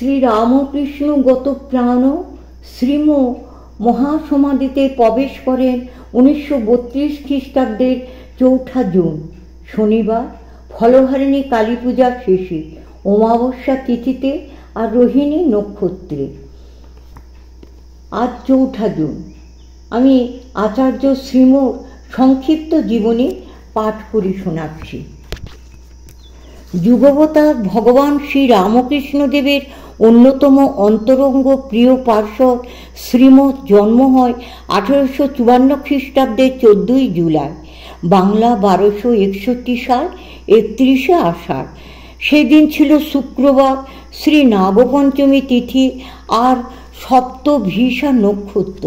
শ্রীরামকৃষ্ণগত প্রাণ শ্রীম মহাসমাধিতে প্রবেশ করেন 1932 খ্রিস্টাব্দের 4 জুন শনিবার ফলহারিণী কালী পূজা শেষে অমাবস্যা তিথিতে আর রোহিণী নক্ষত্রে। আজ 4 জুন। আমি আচার্য শ্রীমর সংক্ষিপ্ত জীবনী পাঠ করে শোনাচ্ছি। যুগবতার ভগবান শ্রী রামকৃষ্ণদেবের অন্যতম অন্তরঙ্গ প্রিয় পার্ষদ শ্রীমৎ জন্ম হয় 1854 খ্রিস্টাব্দের 14 জুলাই, বাংলা 1261 সাল 31 আষাঢ়। সেদিন ছিল শুক্রবার, শ্রী নাগপঞ্চমী তিথি আর সপ্তভিসা নক্ষত্র।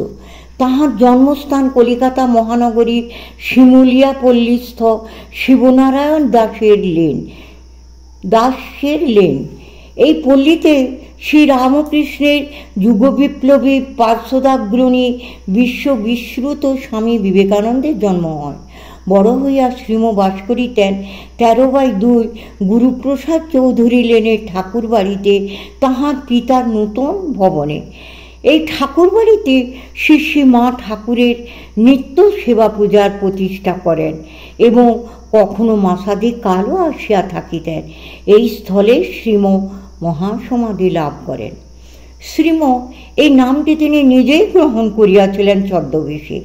তাহার জন্মস্থান কলিকাতা মহানগরীর শিমুলিয়া পল্লীস্থ শিবনারায়ণ দাসের লেন। এই পল্লীতে শ্রীরামকৃষ্ণের যুগবিপ্লবী পার্শ্বদাগ্রণী বিশ্ববিশ্রুত স্বামী বিবেকানন্দের জন্ম হয়। বড় হইয়া শ্রীম বাস করিতেন 13/2 গুরুপ্রসাদ চৌধুরী লেনের ঠাকুরবাড়িতে, তাহার পিতার নূতন ভবনে। এই ঠাকুরবাড়িতে শ্রী শ্রী মা ঠাকুরের নিত্য সেবা পূজার প্রতিষ্ঠা করেন এবং কখনো মাসাধিক কালও আসিয়া থাকিতেন। এই স্থলে শ্রীম মহাসমাধি লাভ করেন। শ্রীম এই নামটি তিনি নিজেই গ্রহণ করিয়াছিলেন ছদ্মবেশে।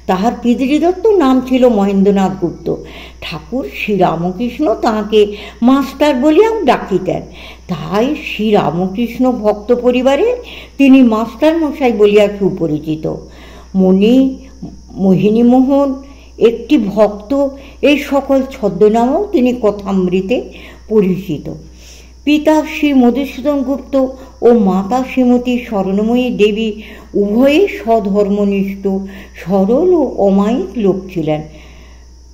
তাহার পিতৃদত্ত নাম ছিল মহেন্দ্রনাথ গুপ্ত। ঠাকুর শ্রীরামকৃষ্ণ তাহাকে মাস্টার বলিয়াও ডাকিতেন, তাই শ্রীরামকৃষ্ণ ভক্ত পরিবারে তিনি মাস্টার মশাই বলিয়া সুপরিচিত। মোহিনীমোহন, একটি ভক্ত, এই সকল ছদ্মনামেও তিনি কথামৃতে পরিচিত। পিতা শ্রী মধুসূদন গুপ্ত ও মাতা শ্রীমতী স্বর্ণময়ী দেবী উভয়ে স্বধর্মনিষ্ঠ, সরল ও অমায়িক লোক ছিলেন।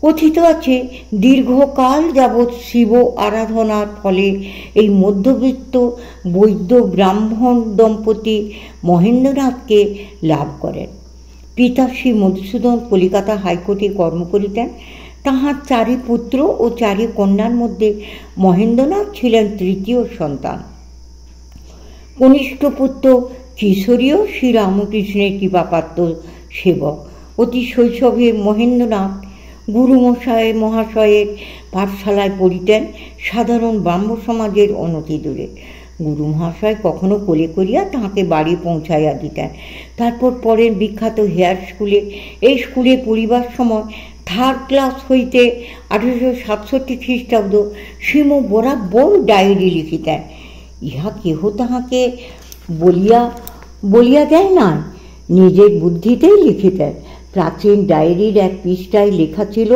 কথিত আছে, দীর্ঘকাল যাবৎ শিব আরাধনার ফলে এই মধ্যবিত্ত বৈদ্য ব্রাহ্মণ দম্পতি মহেন্দ্রনাথকে লাভ করেন। পিতা শ্রী মধুসূদন কলিকাতা হাইকোর্টে কর্ম করিতেন। তাহার 4 পুত্র ও 4 কন্যার মধ্যে মহেন্দ্রনাথ ছিলেন তৃতীয় সন্তান। কনিষ্ঠ পুত্র কিশোরীও শ্রীরামকৃষ্ণের কৃপাপাত্র সেবক। অতি শৈশবে মহেন্দ্রনাথ মহাশয়ের পাঠশালায় পড়িতেন, সাধারণ ব্রাহ্ম সমাজের অনতি দূরে। গুরু মহাশয় কখনো কোলে করিয়া তাহাকে বাড়ি পৌঁছাইয়া দিতেন। তারপর পরের বিখ্যাত হেয়ার স্কুলে। এই স্কুলে পড়িবার সময় 3rd ক্লাস হইতে 1867 খ্রিস্টাব্দ শ্রীম বরাবর ডায়েরি লিখিতেন। ইহা কেহ তাহাকে বলিয়া দেয় না, নিজের বুদ্ধিতেই লিখিতেন। প্রাচীন ডায়েরির এক পৃষ্ঠায় লেখা ছিল,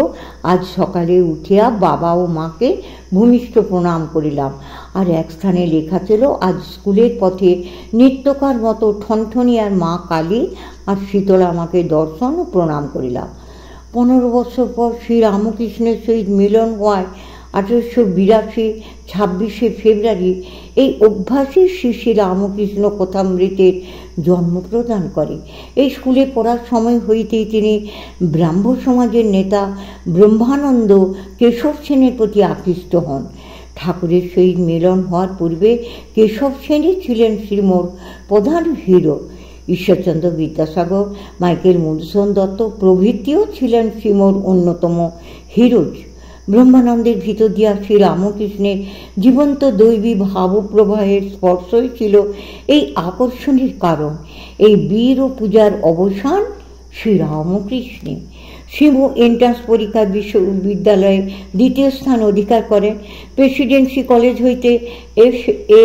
আজ সকালে উঠিয়া বাবা ও মাকে ভূমিষ্ঠ প্রণাম করিলাম। আর এক স্থানে লেখা ছিল, আজ স্কুলের পথে নিত্যকার মতো ঠনঠনি আর মা কালী আর শীতলা আমাকে দর্শন ও প্রণাম করিলাম। 15 বছর পর শ্রীরামকৃষ্ণের সহিত মিলন হওয়ায় 1882 26শে ফেব্রুয়ারি এই অভ্যাসী শ্রী শ্রী রামকৃষ্ণ কথামৃতের জন্ম প্রদান করে। এই স্কুলে পড়ার সময় হইতেই তিনি ব্রাহ্ম সমাজের নেতা ব্রহ্মানন্দ কেশব সেনের প্রতি আকৃষ্ট হন। ঠাকুরের সহিত মিলন হওয়ার পূর্বে কেশব সেনই ছিলেন শ্রীমোর প্রধান হিরো। ঈশ্বরচন্দ্র বিদ্যাসাগর, মাইকেল মধুসূদন দত্ত প্রভৃতিও ছিলেন শ্রীমোর অন্যতম হিরোজ। ব্রহ্মানন্দের ভিতর দিয়া শ্রীরামকৃষ্ণের জীবন্ত দৈবী ভাবপ্রবাহের স্পর্শই ছিল এই আকর্ষণের কারণ। এই বীর ও পূজার অবসান শ্রীরামকৃষ্ণে। শ্রীম এন্ট্রান্স পরীক্ষায় বিশ্ববিদ্যালয়ে 2য় স্থান অধিকার করেন। প্রেসিডেন্সি কলেজ হইতে FA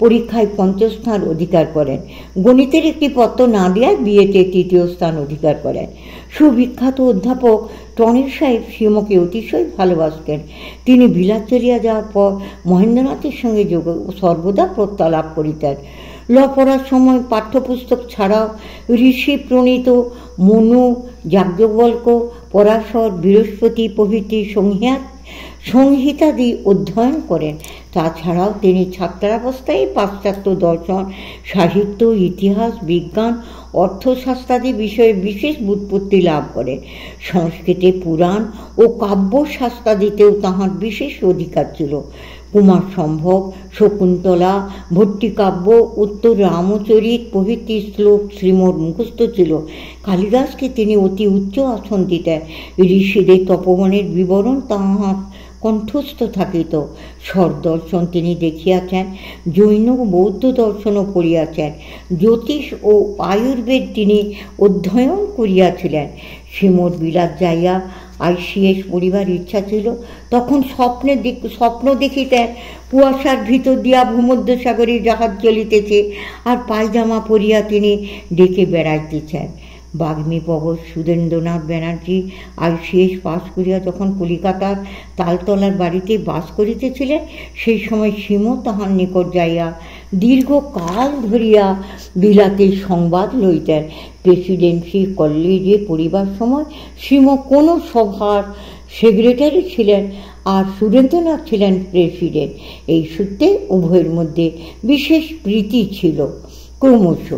পরীক্ষায় 5ম স্থান অধিকার করেন। গণিতের একটি পত্র না দেওয়ায় বিএতে 3য় স্থান অধিকার করেন। সুবিখ্যাত অধ্যাপক টনির সাহেব শ্রীমকে অতিশয় ভালোবাসতেন। তিনি বিলাত চলিয়া যাওয়ার পর মহেন্দ্রনাথের সঙ্গে সর্বদা প্রত্যালাপ করিতেন। ল পড়ার সময় পাঠ্যপুস্তক ছাড়াও ঋষি প্রণীত মনু, যাজ্ঞবল্ক্য, পরাশর, বৃহস্পতি প্রভৃতি সংহিতাদি অধ্যয়ন করেন। তাছাড়াও তিনি ছাত্রাবস্থায় পাশ্চাত্য দর্শন, সাহিত্য, ইতিহাস, বিজ্ঞান, অর্থশাস্ত্রাদি বিষয়ে বিশেষ ব্যুৎপত্তি লাভ করেন। সংস্কৃতে পুরাণ ও কাব্যশাস্ত্রাদিতেও তাঁহার বিশেষ অধিকার ছিল। কুমার সম্ভব, শকুন্তলা, ভট্টিকাব্য, উত্তর রামচরিত প্রভৃতি শ্লোক শ্রীমোর মুখস্থ ছিল। কালিদাসকে তিনি অতি উচ্চ আসন দিতেন। ঋষিদের তপবনের বিবরণ তাঁহার কণ্ঠস্থ থাকিত। স্বরদর্শন তিনি দেখিয়াছেন, জৈন বৌদ্ধ দর্শনও পড়িয়াছেন, জ্যোতিষ ও আয়ুর্বেদ তিনি অধ্যয়ন করিয়াছিলেন। শ্রীমোর বিলাত যাইয়া আইসিএস পড়িবার ইচ্ছা ছিল। তখন স্বপ্ন দেখিতেন কুয়াশার ভিতর দিয়া ভূমধ্যসাগরে জাহাজ চলিতেছে, আর পায়জামা পরিয়া তিনি ডেকে বেড়াইতেছেন। বাগ্মীপবন সুরেন্দ্রনাথ ব্যানার্জি আইসিএস পাশ করিয়া যখন কলিকাতার তালতলার বাড়িতে বাস করিতেছিলেন, সেই সময় শ্রীমো তাহার নিকট যাইয়া দীর্ঘকাল ধরিয়া বিলাতের সংবাদ লইতেন। প্রেসিডেন্সি কলেজে পড়িবার সময় শ্রীমো কোনো সভার সেক্রেটারি ছিলেন, আর সুরেন্দ্রনাথ ছিলেন প্রেসিডেন্ট। এই সূত্রে উভয়ের মধ্যে বিশেষ প্রীতি ছিল। ক্রমশ